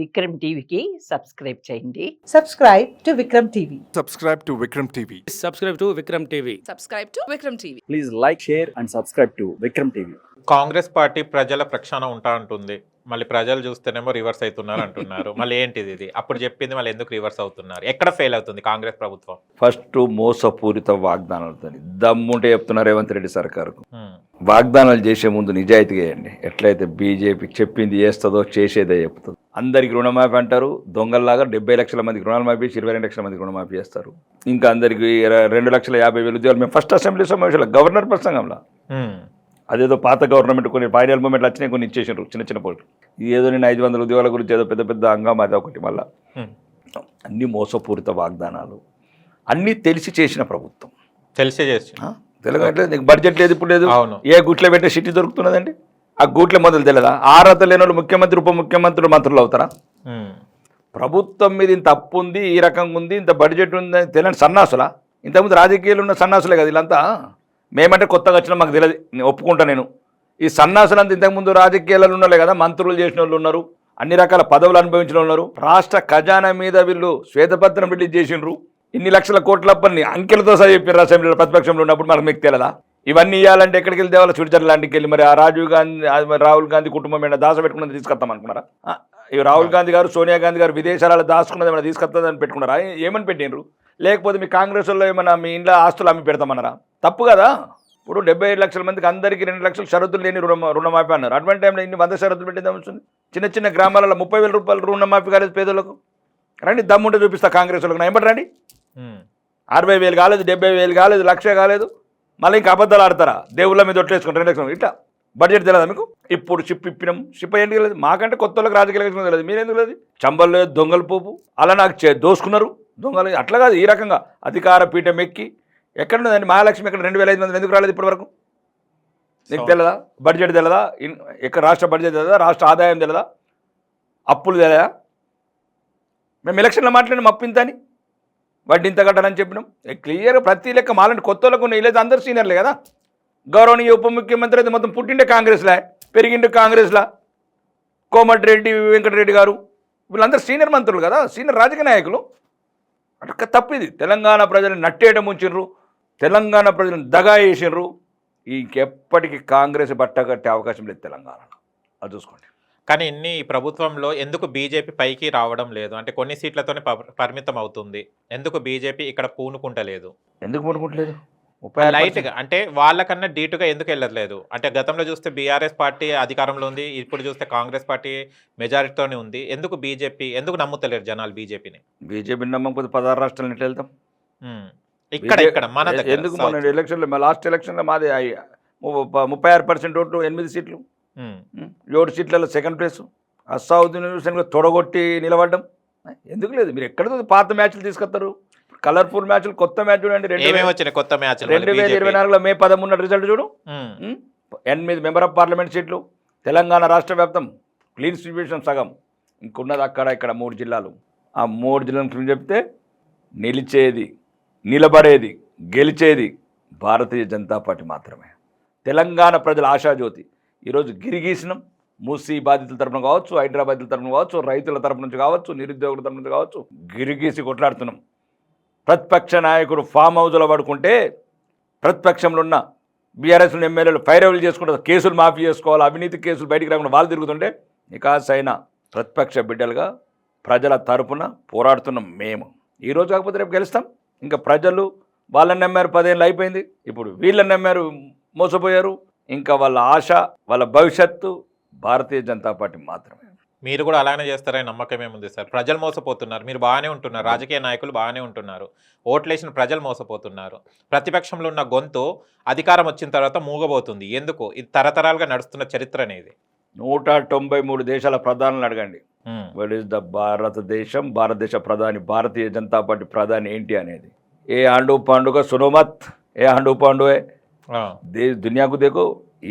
విక్రమ్ టీవీకి సబ్స్క్రైబ్ చేయండి. Subscribe to Vikram TV. Subscribe to Vikram TV. Subscribe to Vikram TV. Subscribe to Vikram TV. Please like, share and subscribe to Vikram TV. Congress party ప్రజల ప్రక్షాళన ఉంటా అంటుంది, మళ్ళీ ప్రజలు చూస్తేనేమో రివర్స్ అవుతున్నారు అంటున్నారు. మళ్ళీ ఏంటిది ఇది? అప్పుడు చెప్పింది మళ్ళీ ఎందుకు రివర్స్ అవుతున్నారు? ఎక్కడ ఫెయిల్ అవుతుంది కాంగ్రెస్ ప్రభుత్వం? ఫస్ట్ మోసపూరిత వాగ్దానాలతో దమ్ముంటే చెప్తున్నారు రేవంత్ రెడ్డి సర్కారుకు. వాగ్దానాలు చేసే ముందు నిజాయితీగా చేయండి. ఎట్లయితే బీజేపీ చెప్పింది చేస్తుందో చేసేదే చెప్తుంది. అందరికి రుణమాఫీ అంటారు, దొంగల్లాగా 70 లక్షల మందికి రుణాలు మాఫీ, 22 లక్షల మందికి రుణమాఫీ చేస్తారు. ఇంకా అందరికి 2,50,000 ఉద్యోగాలు. మేము ఫస్ట్ అసెంబ్లీ సమావేశంలో గవర్నర్ ప్రసంగంలో అదేదో పాత గవర్నమెంట్ కొన్ని ఫైనల్ మూమెంట్లు వచ్చినాయి, కొన్ని ఇచ్చేసారు చిన్న చిన్న పోటీ. ఏదో నేను 500 ఉద్యోగాల గురించి ఏదో పెద్ద పెద్ద హంగామా అది ఒకటి. మళ్ళీ అన్ని మోసపూరిత వాగ్దానాలు, అన్నీ తెలిసి చేసిన ప్రభుత్వం. తెలిసే చేసి తెలంగాణ నీకు బడ్జెట్ లేదు, ఇప్పుడు లేదు. ఏ గుట్లో పెట్టే సిటీ దొరుకుతున్నదండి? ఆ గూట్ల మొదలు తెలియదా? అర్హత లేని వాళ్ళు ముఖ్యమంత్రి ఉప ముఖ్యమంత్రులు మంత్రులు అవుతారా? ప్రభుత్వం మీద ఇంత అప్పు ఉంది, ఈ రకంగా ఉంది, ఇంత బడ్జెట్ ఉంది తెలియని సన్నాసులా? ఇంతకుముందు రాజకీయాలు ఉన్న సన్నాసులే కదా వీళ్ళంతా. మేమంటే కొత్తగా వచ్చినా మాకు తెలియదు, నేను ఒప్పుకుంటా. నేను ఈ సన్నాసులంతా ఇంతకుముందు రాజకీయాలలో ఉన్నలే కదా, మంత్రులు చేసిన వాళ్ళు ఉన్నారు, అన్ని రకాల పదవులు అనుభవించిన ఉన్నారు. రాష్ట్ర ఖజానా మీద వీళ్ళు శ్వేతపత్రం రిలీజ్ చేసిండ్రు. ఇన్ని లక్షల కోట్ల పని అంకెలతో సహా చెప్పారు అసెంబ్లీలో ప్రతిపక్షంలో ఉన్నప్పుడు. మనకు మీకు తెలియదా? ఇవన్నీ ఇవ్వాలంటే ఎక్కడికి వెళ్ళి తేవాలి? స్విట్జర్లాండ్కి వెళ్ళి. మరి ఆ రాహుల్ గాంధీ కుటుంబం ఏమైనా దాచబెట్టుకున్నది తీసుకొస్తాం అనుకున్నారా? ఇవి రాహుల్ గాంధీ గారు, సోనియా గాంధీ గారు విదేశాలలో దాచుకున్నది ఏమైనా తీసుకొస్తుందని పెట్టుకున్నారా? ఏమని పెట్టినరు? లేకపోతే మీ కాంగ్రెస్ వాళ్ళు ఏమైనా మీ ఇంట్లో ఆస్తులు అమ్మి పెడతామన్నారా? తప్పు కదా. ఇప్పుడు 75 లక్షల మందికి అందరికీ 2 లక్షల షరతులు లేని రుణమాఫీ అన్నారు. అటువంటి టైంలో ఇన్ని 100 షరతులు పెట్టేద్దాం వస్తుంది. చిన్న చిన్న గ్రామాలలో 30,000 రూపాయలు రుణమాఫీ కాలేదు పేదలకు. రండి, దమ్ముంటే చూపిస్తా కాంగ్రెస్ వాళ్ళకి. నా ఎంబడి రండి. 60,000 కాలేదు, 70,000 కాలేదు, 1,00,000 కాలేదు. మళ్ళీ ఇంకా అబద్ధాలు ఆడతారా? దేవుళ్ళ మీద ఒట్లేసుకుని 2 లక్షలు. ఇట్లా బడ్జెట్ తెలియదా మీకు? ఇప్పుడు షిప్ ఇప్పినాం. షిప్ ఏంటి తెలియదు మాకంటే, కొత్త వాళ్ళకి రాజకీయ తెలియదు. మీరెందుకు లేదు? చంబల్ లేదు, దొంగల పోపు అలా నాకు దోసుకున్నారు దొంగలు. అట్లా కాదు, ఈ రకంగా అధికార పీఠం ఎక్కి ఎక్కడున్నదండి మహాలక్ష్మి? ఎక్కడ 2,500 ఎందుకు రాలేదు ఇప్పటి వరకు? నీకు తెలియదా? బడ్జెట్ తెలియదా? ఎక్కడ రాష్ట్ర బడ్జెట్ తెలియదా? రాష్ట్ర ఆదాయం తెలియదా? అప్పులు తెలియదా? మేము ఎలక్షన్లో మాట్లాడినాం అప్పు ఇంత అని, వడ్డీ ఇంత కట్టాలని చెప్పినాం. క్లియర్గా ప్రతి లెక్క మాలంటే కొత్త వాళ్ళకు లేదు, అందరు సీనియర్లే కదా. గౌరవనీయ ఉప ముఖ్యమంత్రి అయితే మొత్తం పుట్టిండే కాంగ్రెస్లా, పెరిగిండే కాంగ్రెస్లా. కోమటిరెడ్డి వెంకటరెడ్డి గారు వీళ్ళందరూ సీనియర్ మంత్రులు కదా, సీనియర్ రాజకీయ నాయకులు. అట్లా తప్పిది. తెలంగాణ ప్రజలను నట్టేయడం ఉంచిర్రు, తెలంగాణ ప్రజలను దగా వేసిర్రు. ఇంకెప్పటికీ కాంగ్రెస్ బట్ట కట్టే అవకాశం లేదు తెలంగాణలో. అది చూసుకోండి. కానీ ఇన్ని ప్రభుత్వంలో ఎందుకు బీజేపీ పైకి రావడం లేదు? అంటే కొన్ని సీట్లతోనే పరిమితం అవుతుంది. ఎందుకు బీజేపీ ఇక్కడ పూనుకుంటలేదు? ఎందుకు పూనుకుంటలేదు? లైట్గా అంటే వాళ్ళకన్నా డీటుగా ఎందుకు వెళ్ళట్లేదు? అంటే గతంలో చూస్తే బీఆర్ఎస్ పార్టీ అధికారంలో ఉంది, ఇప్పుడు చూస్తే కాంగ్రెస్ పార్టీ మెజారిటీతోనే ఉంది. ఎందుకు బీజేపీ, ఎందుకు నమ్ముతలేరు జనాలు బీజేపీని? బీజేపీని నమ్మకపోతే 16 రాష్ట్రాలను ఎట్లా వెళ్తాం? ఇక్కడ మన ఎందుకు? మన ఎలక్షన్లో, లాస్ట్ ఎలక్షన్లో మాది 36% ఓట్లు, 8 సీట్లు, 7 సీట్లలో సెకండ్ ప్లేస్. అసౌద్దీన్ హుసేన్ తొడగొట్టి నిలబడ్డం ఎందుకు లేదు? మీరు ఎక్కడ పాత మ్యాచ్లు తీసుకొస్తారు? కలర్ఫుల్ మ్యాచ్లు, కొత్త మ్యాచ్ చూడండి. 2024లో మే 13 రిజల్ట్ చూడు. 8 మెంబర్ ఆఫ్ పార్లమెంట్ సీట్లు, తెలంగాణ రాష్ట్ర వ్యాప్తం క్లీన్ డిస్ట్రిబ్యూషన్ సగం. ఇంకున్నది అక్కడ ఇక్కడ 3 జిల్లాలు. ఆ 3 జిల్లాలు చెప్తే నిలిచేది, నిలబడేది, గెలిచేది భారతీయ జనతా పార్టీ మాత్రమే. తెలంగాణ ప్రజల ఆశాజ్యోతి. ఈరోజు గిరిగీసినాం. మూసీ బాధితుల తరఫున కావచ్చు, హైదరాబాద్ల తరఫున కావచ్చు, రైతుల తరఫు నుంచి కావచ్చు, నిరుద్యోగుల తరఫు నుంచి కావచ్చు, గిరిగీసి కొట్లాడుతున్నాం. ప్రతిపక్ష నాయకుడు ఫామ్ హౌస్లో పడుకుంటే ప్రతిపక్షంలో ఉన్న బీఆర్ఎస్ ఎమ్మెల్యేలు ఫైరవులు చేసుకుంటారు, కేసులు మాఫీ చేసుకోవాలి, అవినీతి కేసులు బయటికి రాకుండా వాళ్ళు తిరుగుతుంటే నికాసైన ప్రతిపక్ష బిడ్డలుగా ప్రజల తరపున పోరాడుతున్నాం మేము. ఈరోజు కాకపోతే రేపు గెలుస్తాం. ఇంకా ప్రజలు వాళ్ళని నమ్మారు, 10 ఏళ్ళు అయిపోయింది. ఇప్పుడు వీళ్ళని నమ్మారు, మోసపోయారు. ఇంకా వాళ్ళ ఆశ, వాళ్ళ భవిష్యత్తు భారతీయ జనతా పార్టీ మాత్రమే. మీరు కూడా అలానే చేస్తారని నమ్మకం ఏముంది సార్? ప్రజలు మోసపోతున్నారు, మీరు బాగానే ఉంటున్నారు, రాజకీయ నాయకులు బాగానే ఉంటున్నారు, ఓట్లేసిన ప్రజలు మోసపోతున్నారు. ప్రతిపక్షంలో ఉన్న గొంతు అధికారం వచ్చిన తర్వాత మూగబోతుంది. ఎందుకు? ఇది తరతరాలుగా నడుస్తున్న చరిత్ర అనేది. 193 దేశాల ప్రధానులు అడగండి, వాట్ ఈస్ ద భారతదేశం, భారతదేశ ప్రధాని, భారతీయ జనతా పార్టీ ప్రధాని ఏంటి అనేది. ఏ ఆండు పాండుగా సునోమత్, ఏ ఆండు పాండువే దునియాకు దేకు.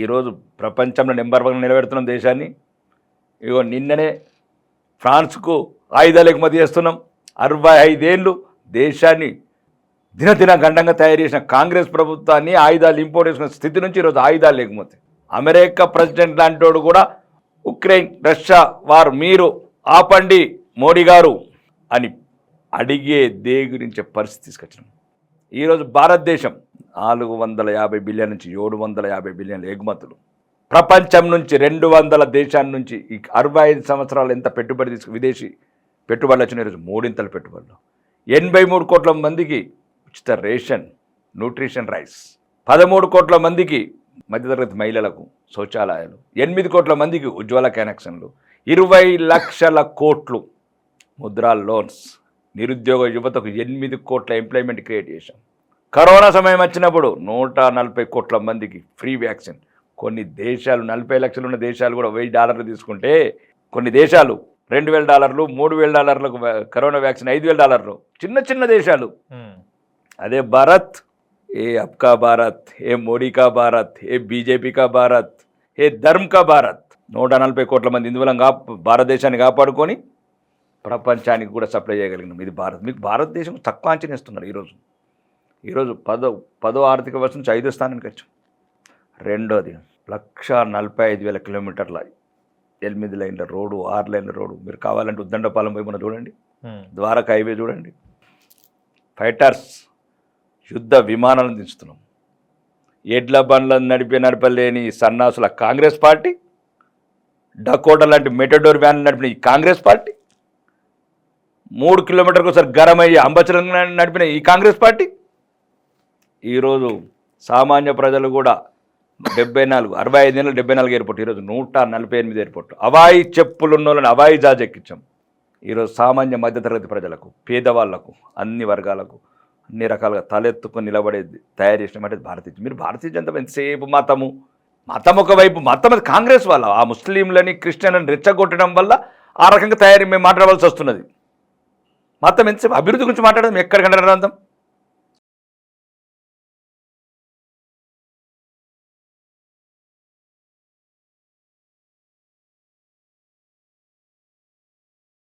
ఈరోజు ప్రపంచంలో నెంబర్ 1 నిలబెడుతున్నాం దేశాన్ని. ఇగో నిన్ననే ఫ్రాన్స్కు ఆయుధాలు ఎగుమతి చేస్తున్నాం. 65 ఏళ్ళు దేశాన్ని దినదిన గండంగా తయారు చేసిన కాంగ్రెస్ ప్రభుత్వాన్ని ఆయుధాలు ఇంపోర్ట్ చేసుకున్న స్థితి నుంచి ఈరోజు ఆయుధాలు ఎగుమతి. అమెరికా ప్రెసిడెంట్ లాంటి వాడు కూడా ఉక్రెయిన్ రష్యా వారు మీరు ఆపండి మోడీ గారు అని అడిగే గురించే పరిస్థితి తీసుకొచ్చినాం. ఈరోజు భారతదేశం 450 బిలియన్ నుంచి 750 బిలియన్ల ఎగుమతులు, ప్రపంచం నుంచి 200 దేశాల నుంచి ఈ 65 సంవత్సరాలు ఎంత పెట్టుబడి విదేశీ పెట్టుబడులు వచ్చిన ఈరోజు 3 పెట్టుబడులు, 83 కోట్ల మందికి ఉచిత రేషన్ న్యూట్రిషన్ రైస్, 13 కోట్ల మందికి మధ్యతరగతి మహిళలకు శౌచాలయాలు, 8 కోట్ల మందికి ఉజ్వల కనెక్షన్లు, 20 లక్షల కోట్లు ముద్రా లోన్స్, నిరుద్యోగ యువతకు 8 కోట్ల ఎంప్లాయ్మెంట్ క్రియేట్ చేశాం. కరోనా సమయం వచ్చినప్పుడు 140 కోట్ల మందికి ఫ్రీ వ్యాక్సిన్. కొన్ని దేశాలు 40 లక్షలు ఉన్న దేశాలు కూడా $1000 తీసుకుంటే కొన్ని దేశాలు $2000, $3000 కరోనా వ్యాక్సిన్, $5000 చిన్న చిన్న దేశాలు. అదే భారత్, ఏ అబ్కా భారత్, ఏ మోడీ కా భారత్, ఏ బీజేపీ కా భారత్, ఏ ధర్మ్ కా భారత్. 140 కోట్ల మంది ఇందువల్ల భారతదేశాన్ని కాపాడుకొని ప్రపంచానికి కూడా సప్లై చేయగలిగినాం. ఇది భారత్. మీకు భారతదేశం తక్కువ అంచనా ఇస్తున్నారు. ఈరోజు 10వ ఆర్థిక వర్షం నుంచి 5వ స్థానానికి వచ్చాం. రెండోది 1,45,000 కిలోమీటర్ల 8 లైన్ల రోడ్డు, 6 లైన్ల రోడ్డు. మీరు కావాలంటే ఉద్దండపాలెం పోయి మనం చూడండి, ద్వారకా హైవే చూడండి, ఫైటర్స్ యుద్ధ విమానాలను దించుతున్నాం. ఎడ్ల బండ్లను నడపలేని సన్నాసుల కాంగ్రెస్ పార్టీ, డకోటా లాంటి మెటడోర్ వ్యాన్లు నడిపిన ఈ కాంగ్రెస్ పార్టీ, 3 కిలోమీటర్లకు ఒకసారి గరమయ్యి అంబచలను నడిపిన ఈ కాంగ్రెస్ పార్టీ ఈరోజు సామాన్య ప్రజలు కూడా 65 ఏళ్ళు 74 ఎయిర్పోర్ట్, ఈరోజు 148 ఎయిర్పోర్ట్. అవాయి చెప్పులు ఉన్న వాళ్ళని అవాయి జాజ్ ఎక్కించాం. ఈరోజు సామాన్య మధ్యతరగతి ప్రజలకు, పేదవాళ్లకు, అన్ని వర్గాలకు అన్ని రకాలుగా తలెత్తుకొని నిలబడేది తయారు చేసినామంటే భారతీయ. మీరు భారతీయ జనతా ఎంతసేపు మతం ఒకవైపు, మతం అది కాంగ్రెస్ వల్ల ఆ ముస్లింలని క్రిస్టియన్లని రెచ్చగొట్టడం వల్ల ఆ రకంగా మేము మాట్లాడవలసి వస్తున్నది. మతం ఎంతసేపు అభివృద్ధి గురించి మాట్లాడడం ఎక్కడికంటే అర్థం.